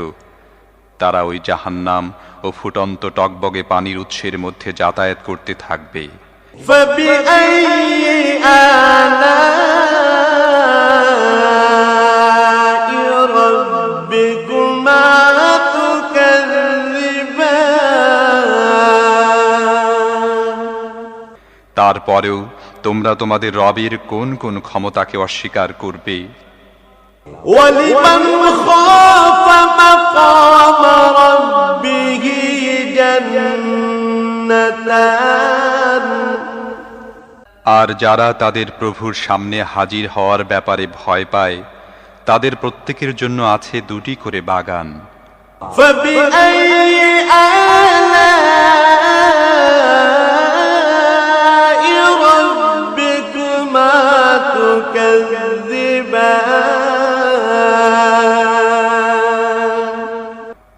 তারা ওই জাহান্নাম ও ফুটন্ত টকবগে পানির উৎসের মধ্যে যাতায়াত করতে থাকবে। فبأي آلاء ربكما تكذبان তারপরেও তোমরা তোমাদের রবের কোন কোন ক্ষমতাকে অস্বীকার করবে? ولمن خاف مقام ربه جنتان আর যারা তাদের প্রভুর সামনে হাজির হওয়ার ব্যাপারে ভয় পায়, তাদের প্রত্যেকের জন্য আছে দুটি করে বাগান। فبأي آلاء ربكما تكذبان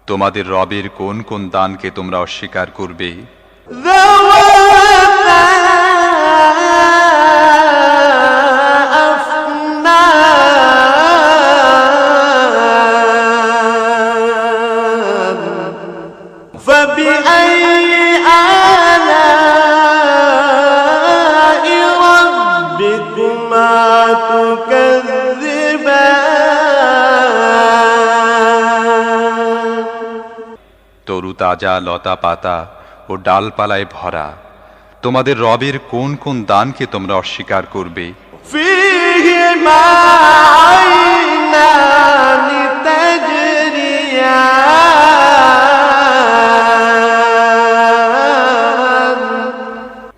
তোমাদের রবের কোন কোন দানকে তোমরা অস্বীকার করবে? ذواتا أفنان فبأي آلاء ربكما تكذبان তরু তাজা লতা পাতা ও ডালপালায় ভরা তোমাদের রবের কোন কোন দানকে তোমরা অস্বীকার করবে? فيهما عينان تجريان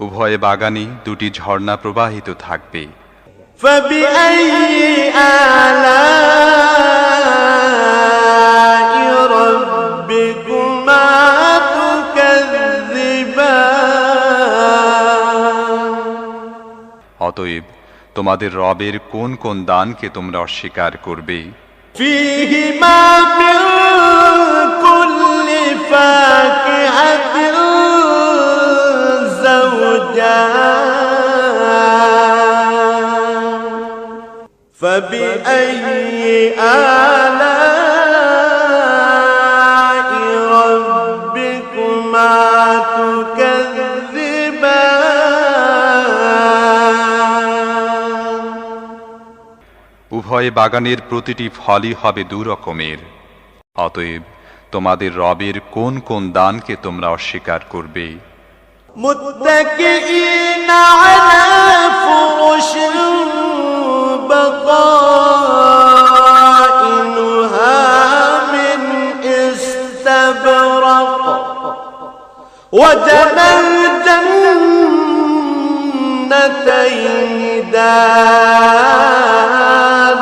উভয় বাগানে দুটি ঝর্ণা প্রবাহিত থাকবে। فبأي آلاء ربكما تكذبان অতএব তোমাদের রবের কোন কোন দানকে তোমরা অস্বীকার করবে? فيهما من كل فاكهة زوجان فبأي آلاء ربكما تكذبان উভয় বাগানের প্রতিটি ফলই হবে দু রকমের। অতএব তোমাদের রবের কোন কোন দানকে তোমরা অস্বীকার করবে? متكئين على فرش بطائنها وجنى الجنتين دان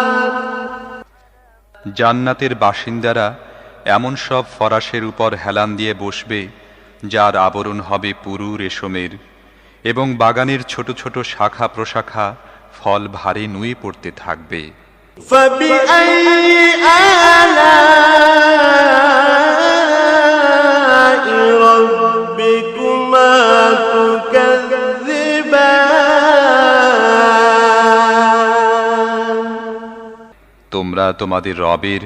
জান্নাতের বাসিন্দারা এমন সব ফরাশের উপর হেলান দিয়ে বসবে যার আবরণ হবে পুরু রেশমের, এবং বাগানের ছোট ছোট শাখা প্রশাখা ফল ভারে নুয়ে পড়তে থাকবে। فبأي آلاء ربكما تكذبان তোমরা তোমাদের রবের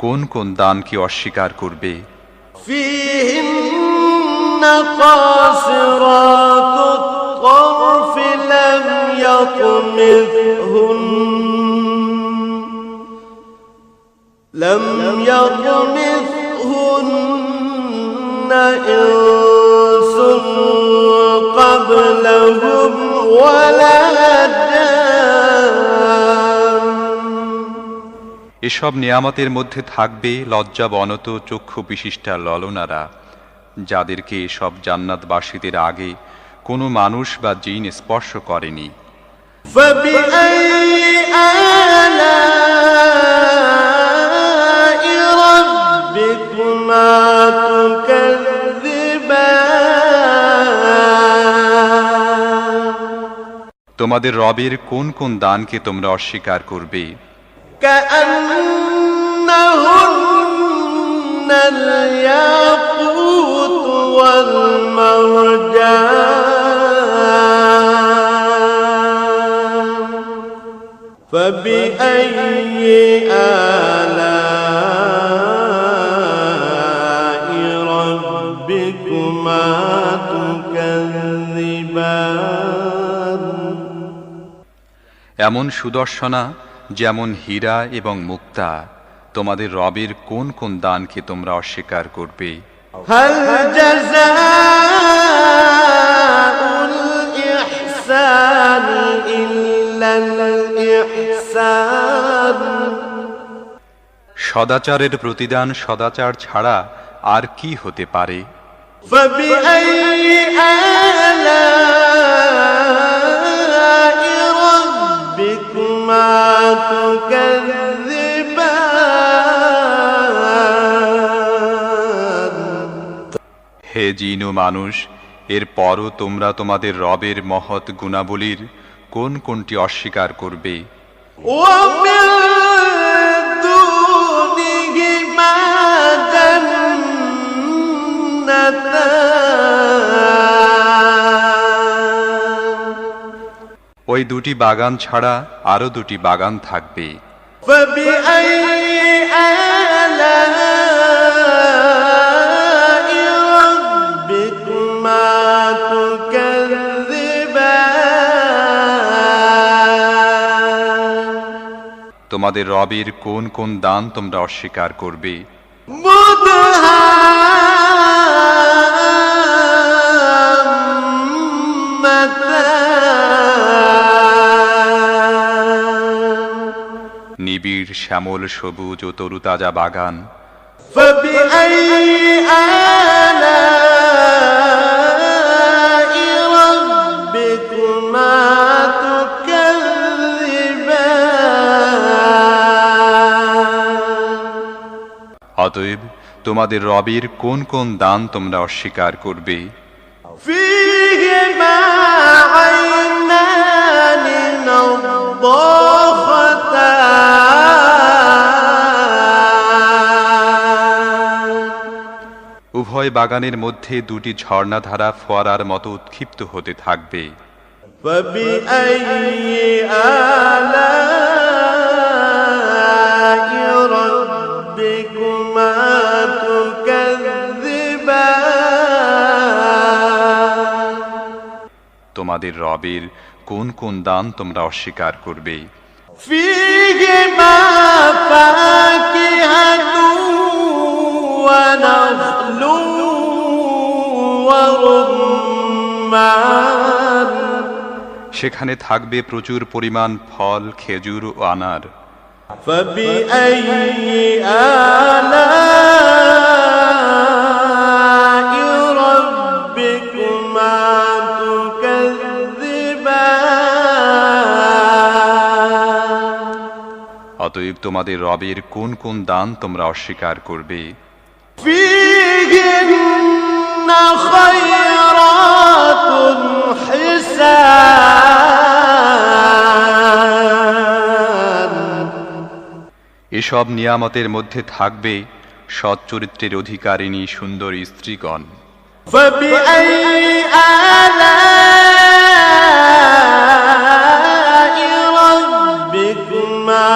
কোন কোন দানকে অস্বীকার করবে? فيهن قاصرات الطرف لم يطمثهن إنس قبلهم ولا جان এসব নিয়ামতের মধ্যে থাকবে লজ্জাবনত চক্ষু বিশিষ্টা ললনারা, যাদেরকে এসব জান্নাতবাসীদের আগে কোনো মানুষ বা জিন স্পর্শ করেনি। فبأي آلاء ربكما تكذبان তোমাদের রবের কোন কোন দানকে তোমরা অস্বীকার করবে? كأنهن الياقوت والمرجان فبأي آلاء ربكما تكذبان এমন সুদর্শনা যেমন হীরা এবং মুক্তা, তোমাদের রবের কোন কোন দানকে তোমরা অস্বীকার করবে? هل جزاء الإحسان إلا الإحسان সদাচারের প্রতিদান সদাচার ছাড়া আর কি হতে পারে? فبأي آلاء ربكما تكذبان হে জিন ও মানুষ, এরপরও তোমরা তোমাদের রবের মহৎ গুণাবলীর কোন কোনটি অস্বীকার করবে? ومن دونهما جنتان ওই দুটি বাগান ছাড়া আরো দুটি বাগান থাকবে। فبأي آلاء ربكما تكذبان তোমাদের রবের কোন কোন দান তোমরা অস্বীকার করবে? مدهامتان নিবিড় শ্যামল সবুজ ও তরুতাজা বাগান। فبأي آلاء ربكما تكذبان অতএব তোমাদের রবের কোন কোন দান তোমরা অস্বীকার করবে? فيهما عينان نضاختان উভয় বাগানের মধ্যে দুটি ঝর্ণাধারা ফোয়ারার মতো উৎক্ষিপ্ত হতে থাকবে। فبأي آلاء ربكما تكذبان তোমাদের রবের কোন কোন দান তোমরা অস্বীকার করবে? فيهما فاكهة ونخل ورمان সেখানে থাকবে প্রচুর পরিমাণ ফল, খেজুর ও আনার। فبأي آلاء ربكما অতএব তোমাদের রবের কোন কোন দান তোমরা অস্বীকার করবে? فيهن خيرات حسان এসব নিয়ামতের মধ্যে থাকবে সৎ চরিত্রের অধিকারিণী সুন্দর স্ত্রীগণ। فبأي آلاء ربكما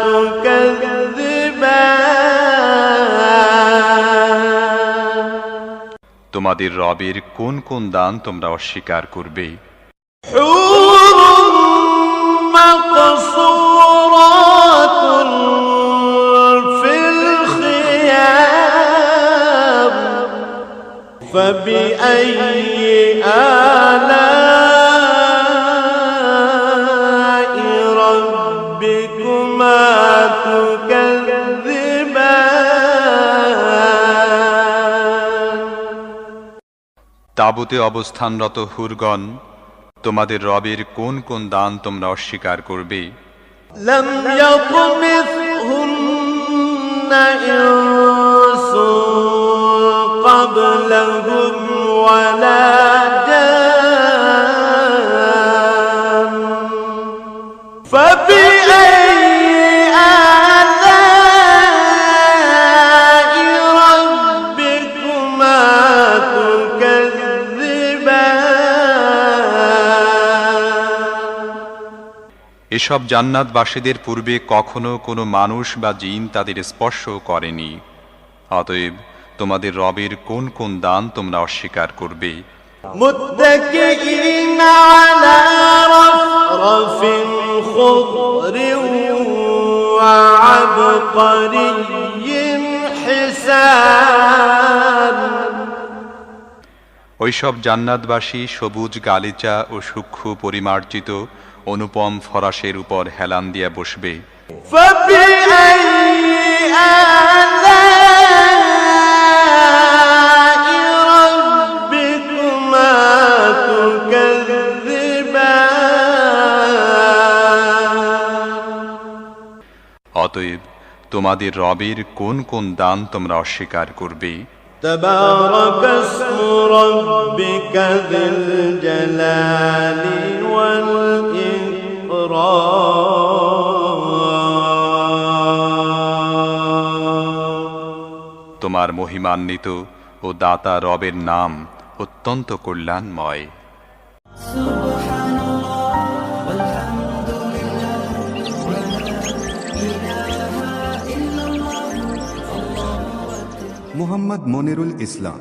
تكذبان তোমাদের রবের কোন কোন দান তোমরা অস্বীকার করবে? حور مقصورات في الخيام فبأي آلاء ربكما تكذبان তাবুতে অবস্থানরত হুরগণ, তোমাদের রবের কোন কোন দান তোমরা অস্বীকার করবে? لم يطمثهن إنس قبلهم ولا جان فبأي آلاء ربكما تكذبان এসব জান্নাতবাসীদের পূর্বে কখনো কোনো মানুষ বা জিন তাদের স্পর্শ করেনি। অতএব তোমাদের রবের কোন কোন দান তোমরা অস্বীকার করবে? متكئين على رفرف خضر وعبقري حسان ওইসব জান্নাতবাসী সবুজ গালিচা ও সূক্ষ্ম পরিমার্জিত অনুপম ফরাসের উপর হেলান দিয়া বসবে। فبأي آلاء ربكما تكذبان অতএব তোমাদের রবের কোন কোন দান তোমরা অস্বীকার করবে? تبارك اسم ربك ذي الجلال والإكرام তোমার মহিমান্বিত ও দাতা রবের নাম অত্যন্ত কল্যাণময়। মোহাম্মদ মনিরুল ইসলাম,